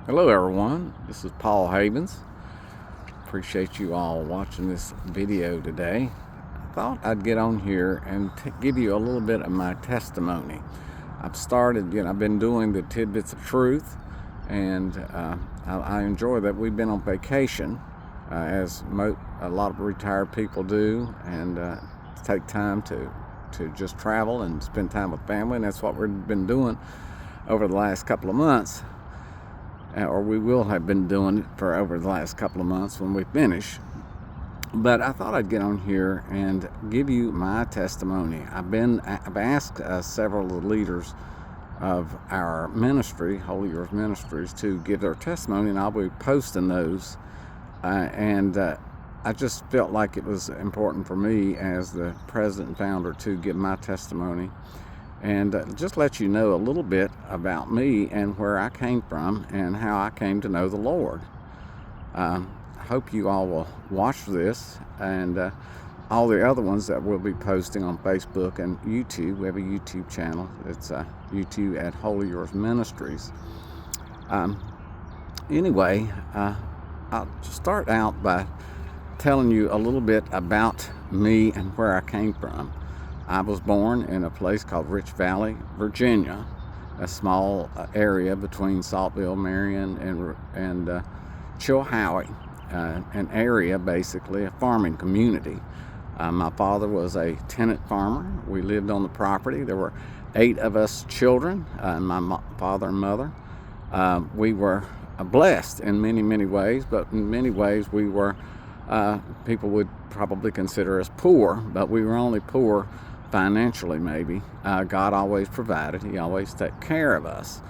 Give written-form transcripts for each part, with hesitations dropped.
Hello everyone, this is Paul Havens. Appreciate you all watching this video today. I thought I'd get on here and give you a little bit of my testimony. I've been doing the Tidbits of Truth, and I enjoy that. We've been on vacation, as a lot of retired people do, and take time to just travel and spend time with family, and that's what we've been doing over the last couple of months. Or we will have been doing it for over the last couple of months when we finish. But I thought I'd get on here and give you my testimony. I've asked several of the leaders of our ministry, Holy Yours Ministries, to give their testimony, and I'll be posting those. I just felt like it was important for me as the president and founder to give my testimony and just let you know a little bit about me and where I came from and how I came to know the Lord. I hope you all will watch this and all the other ones that we'll be posting on Facebook and YouTube. We have a YouTube channel. It's YouTube at Holy Yours Ministries. Anyway, I'll start out by telling you a little bit about me and where I came from. I was born in a place called Rich Valley, Virginia, a small area between Saltville, Marion, and Chilhowie, an area, basically a farming community. My father was a tenant farmer. We lived on the property. There were 8 of us children, my father and mother. We were blessed in many, many ways, but in many ways we were, people would probably consider us poor, but we were only poor financially, maybe. God always provided. He always took care of us.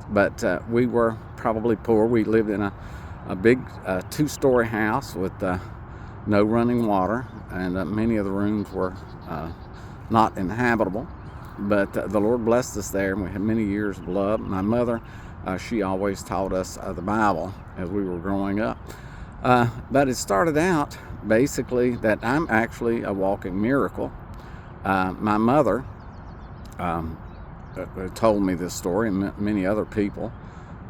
But we were probably poor. We lived in a big 2-story house with no running water, and many of the rooms were not inhabitable. But the Lord blessed us there, and we had many years of love. My mother, she always taught us the Bible as we were growing up. But it started out basically that I'm actually a walking miracle. My mother told me this story, and many other people.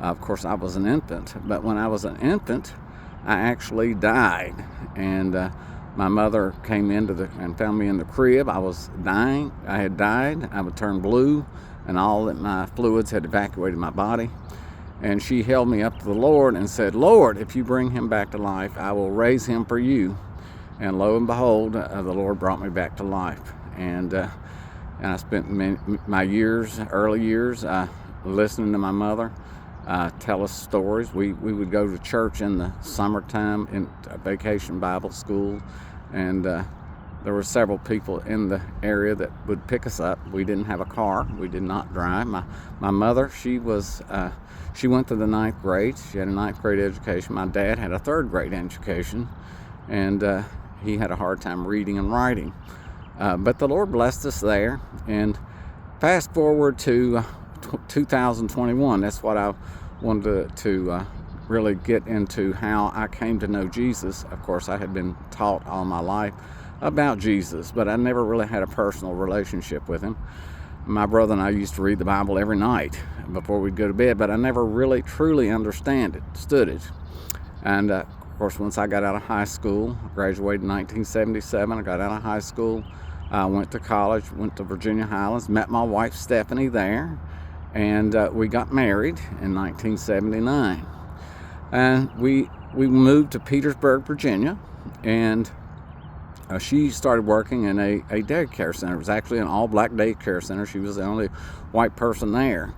Of course, I was an infant, but when I was an infant, I actually died. And my mother came and found me in the crib. I was dying. I had died. I would turn blue, and all that my fluids had evacuated my body. And she held me up to the Lord and said, "Lord, if you bring him back to life, I will raise him for you." And lo and behold, the Lord brought me back to life. And I spent my early years, listening to my mother tell us stories. We would go to church in the summertime in a vacation Bible school, and there were several people in the area that would pick us up. We didn't have a car. We did not drive. My mother, she went to the 9th grade. She had a 9th grade education. My dad had a 3rd grade education, and he had a hard time reading and writing. But the Lord blessed us there. And fast forward to 2021, that's what I wanted to really get into, how I came to know Jesus. Of course, I had been taught all my life about Jesus, but I never really had a personal relationship with him. My brother and I used to read the Bible every night before we'd go to bed, but I never really truly understood it. And of course, once I got out of high school, graduated in 1977, I got out of high school, went to college, went to Virginia Highlands, met my wife Stephanie there, and we got married in 1979. And we moved to Petersburg, Virginia, and she started working in a daycare center. It was actually an all-black daycare center. She was the only white person there.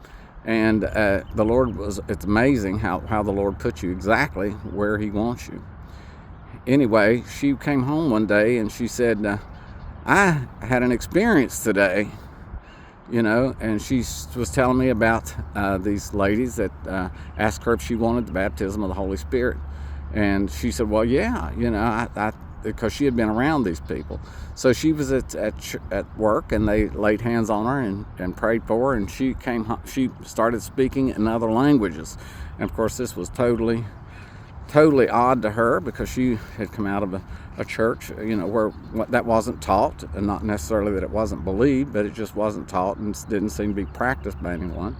And the Lord it's amazing how the Lord puts you exactly where he wants you. Anyway, she came home one day and she said, "I had an experience today," and she was telling me about these ladies that asked her if she wanted the baptism of the Holy Spirit. And she said, "Well, yeah, because she had been around these people." So she was at work, and they laid hands on her and prayed for her, and she started speaking in other languages. And of course, this was totally odd to her, because she had come out of a church, where that wasn't taught, and not necessarily that it wasn't believed, but it just wasn't taught and didn't seem to be practiced by anyone.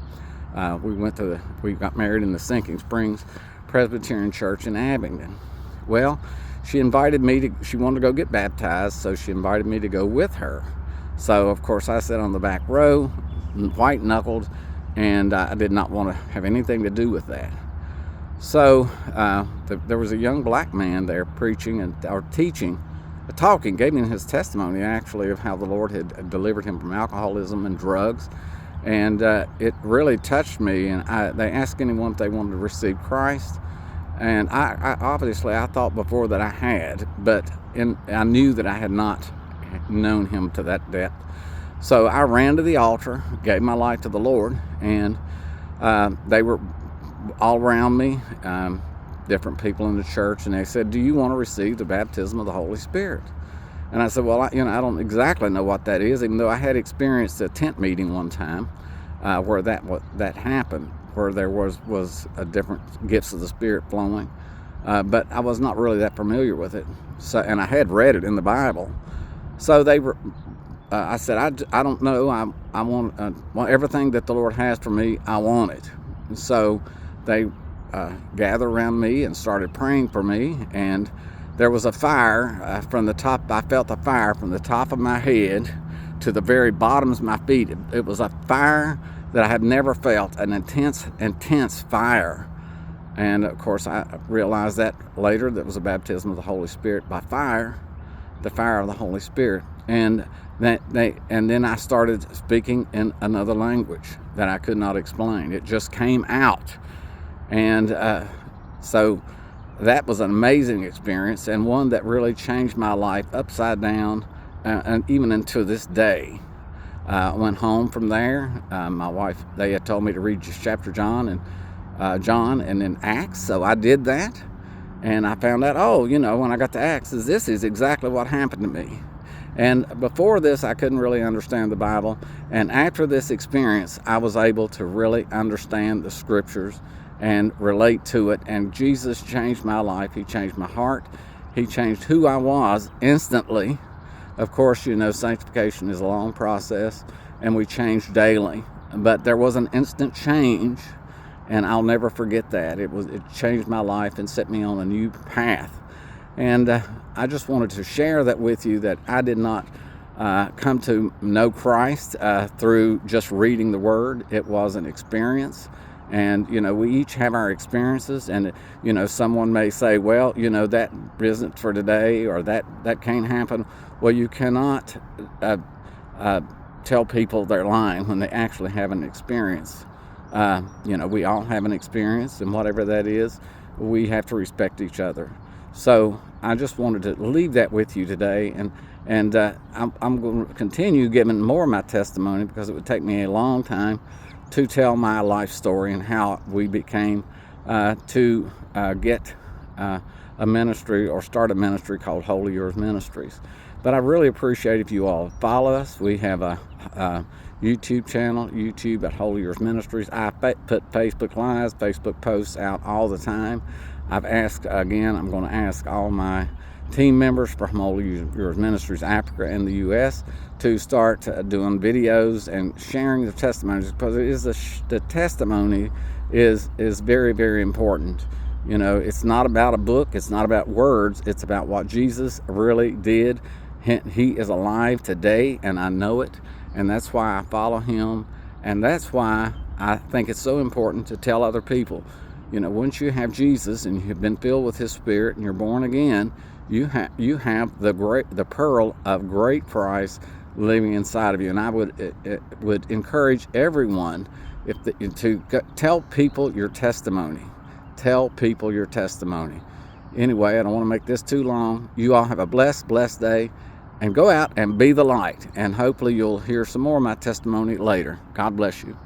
We got married in the Sinking Springs Presbyterian Church in Abingdon. Well, she wanted to go get baptized, so she invited me to go with her. So, of course, I sat on the back row, white-knuckled, and I did not want to have anything to do with that. So, there was a young black man there preaching talking, gave me his testimony, actually, of how the Lord had delivered him from alcoholism and drugs. And it really touched me, and they asked anyone if they wanted to receive Christ. And I obviously thought before that I had, but I knew that I had not known him to that depth. So I ran to the altar, gave my life to the Lord, and they were all around me, different people in the church, and they said, "Do you want to receive the baptism of the Holy Spirit?" And I said, "Well, I don't exactly know what that is, even though I had experienced a tent meeting one time where that happened, where there was a different gifts of the Spirit flowing, but I was not really that familiar with it. So, and I had read it in the Bible. So they were. I said, I don't know. I want everything that the Lord has for me. I want it. And so they gathered around me and started praying for me, and there was a fire from the top. I felt the fire from the top of my head to the very bottoms of my feet. It was a fire that I had never felt, an intense fire. And of course, I realized that later that was a baptism of the Holy Spirit by fire, the fire of the Holy Spirit. And then I started speaking in another language that I could not explain. It just came out. And so that was an amazing experience, and one that really changed my life upside down, and even until this day. I went home from there. My wife, they had told me to read chapter John and then Acts, so I did that. And I found out, when I got to Acts, this is exactly what happened to me. And before this, I couldn't really understand the Bible. And after this experience, I was able to really understand the scriptures and relate to it. And Jesus changed my life. He changed my heart. He changed who I was instantly. Of course, sanctification is a long process, and we change daily. But there was an instant change, and I'll never forget that. It changed my life and set me on a new path. And I just wanted to share that with you, that I did not come to know Christ through just reading the Word. It was an experience. And, we each have our experiences, and, someone may say, well, that isn't for today, or that can't happen. Well, you cannot tell people they're lying when they actually have an experience. We all have an experience, and whatever that is, we have to respect each other. So I just wanted to leave that with you today, and I'm going to continue giving more of my testimony, because it would take me a long time to tell my life story and how we became to get a ministry, or start a ministry called Holy Yours Ministries. But I really appreciate if you all follow us. We have a YouTube channel, YouTube at Holy Yours Ministries. I put Facebook Lives, Facebook posts out all the time. I'm going to ask all my team members from Holy Yours Ministries Africa and the U.S. to start doing videos and sharing the testimonies, because the testimony is very, very important. It's not about a book. It's not about words. It's about what Jesus really did. He is alive today, and I know it, and that's why I follow him, and that's why I think it's so important to tell other people. Once you have Jesus and you've been filled with his Spirit and you're born again, you have the pearl of great price living inside of you. And I would encourage everyone to tell people your testimony. Tell people your testimony. Anyway, I don't want to make this too long. You all have a blessed day, and go out and be the light. And hopefully you'll hear some more of my testimony later. God bless you.